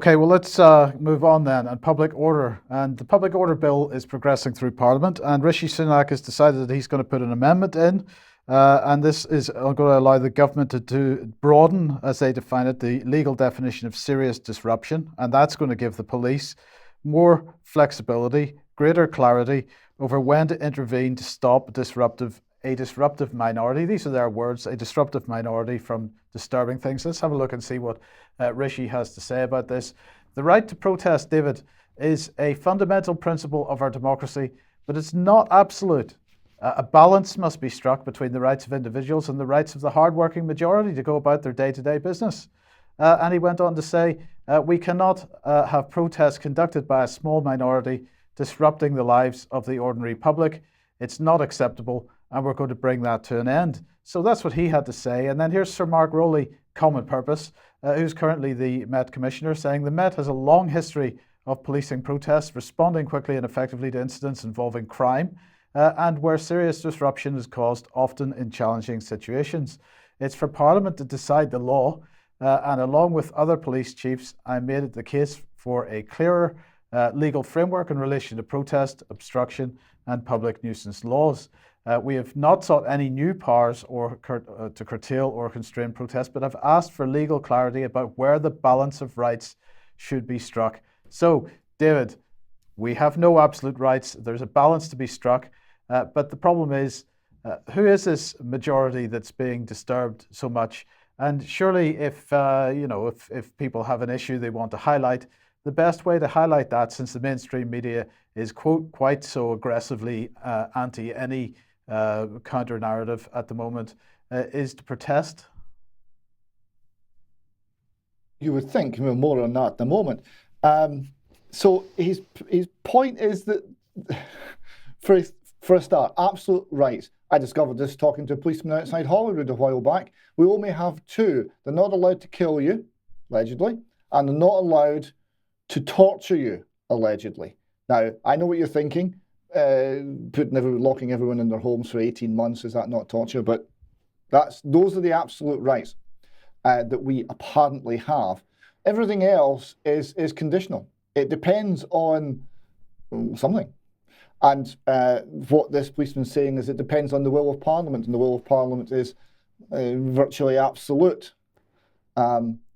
Okay, well, let's move on then. And public order. And the public order bill is progressing through Parliament. And Rishi Sunak has decided that he's going to put an amendment in. And this is going to allow the government to broaden, as they define it, the legal definition of serious disruption. And that's going to give the police more flexibility, greater clarity over when to intervene to stop a disruptive minority. These are their words, a disruptive minority from disturbing things. Let's have a look and see what Rishi has to say about this. The right to protest, David, is a fundamental principle of our democracy, but it's not absolute. A balance must be struck between the rights of individuals and the rights of the hard-working majority to go about their day-to-day business. And he went on to say, we cannot have protests conducted by a small minority disrupting the lives of the ordinary public. It's not acceptable, and we're going to bring that to an end. So that's what he had to say. And then here's Sir Mark Rowley, Common Purpose, who's currently the Met Commissioner, saying the Met has a long history of policing protests, responding quickly and effectively to incidents involving crime, and where serious disruption is caused, often in challenging situations. It's for Parliament to decide the law, and along with other police chiefs, I made it the case for a clearer legal framework in relation to protest, obstruction, and public nuisance laws. We have not sought any new powers to curtail or constrain protests, but have asked for legal clarity about where the balance of rights should be struck. So, David, we have no absolute rights. There's a balance to be struck. But the problem is, who is this majority that's being disturbed so much? And surely if people have an issue they want to highlight, the best way to highlight that, since the mainstream media is, quote, quite so aggressively anti any counter-narrative at the moment, is to protest. You would think more on that at the moment. So his point is that, for a start, absolute rights. I discovered this talking to a policeman outside Hollywood a while back. We only have two. They're not allowed to kill you, allegedly, and they're not allowed to torture you, allegedly. Now, I know what you're thinking. Locking everyone in their homes for 18 months, is that not torture? But those are the absolute rights that we apparently have. Everything else is conditional. It depends on something. And what this policeman's saying is it depends on the will of Parliament, and the will of Parliament is virtually absolute.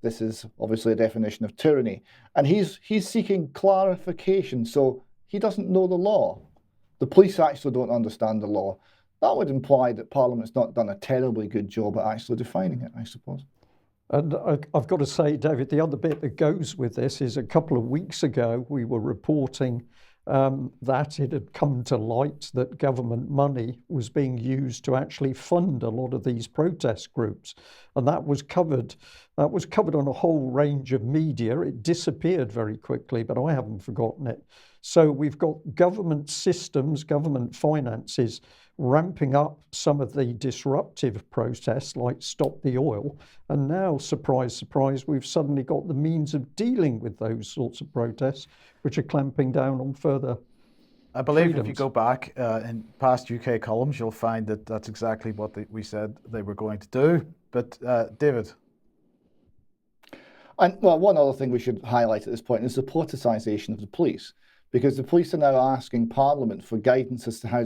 This is obviously a definition of tyranny. And he's seeking clarification, so he doesn't know the law. The police actually don't understand the law. That would imply that Parliament's not done a terribly good job at actually defining it, I suppose. And I've got to say, David, the other bit that goes with this is a couple of weeks ago, we were reporting that it had come to light that government money was being used to actually fund a lot of these protest groups. And that was covered on a whole range of media. It disappeared very quickly, but I haven't forgotten it. So we've got government systems, government finances ramping up some of the disruptive protests like Stop the Oil. And now, surprise, surprise, we've suddenly got the means of dealing with those sorts of protests, which are clamping down on further I believe freedoms. If you go back in past UK columns, you'll find that that's exactly what we said they were going to do. But David? And well, one other thing we should highlight at this point is the politicisation of the police, because the police are now asking Parliament for guidance as to how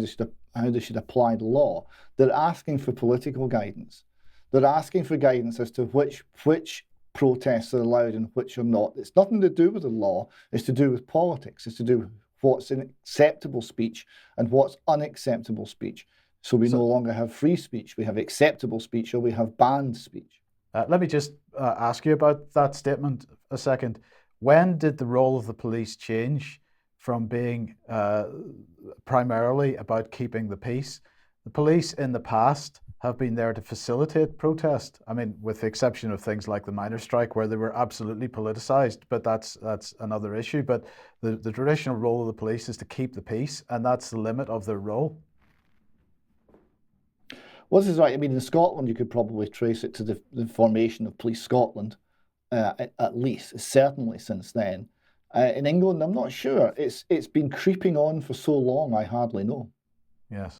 they should apply the law. They're asking for political guidance. They're asking for guidance as to which protests are allowed and which are not. It's nothing to do with the law. It's to do with politics. It's to do with what's acceptable speech and what's unacceptable speech. So we no longer have free speech. We have acceptable speech, or we have banned speech. Let me just ask you about that statement a second. When did the role of the police change from being primarily about keeping the peace? The police in the past have been there to facilitate protest. I mean, with the exception of things like the miners' strike, where they were absolutely politicized, but that's another issue. But the traditional role of the police is to keep the peace, and that's the limit of their role. Well, this is right. I mean, in Scotland, you could probably trace it to the formation of Police Scotland, at least, certainly since then. In England, I'm not sure. It's been creeping on for so long, I hardly know. Yes.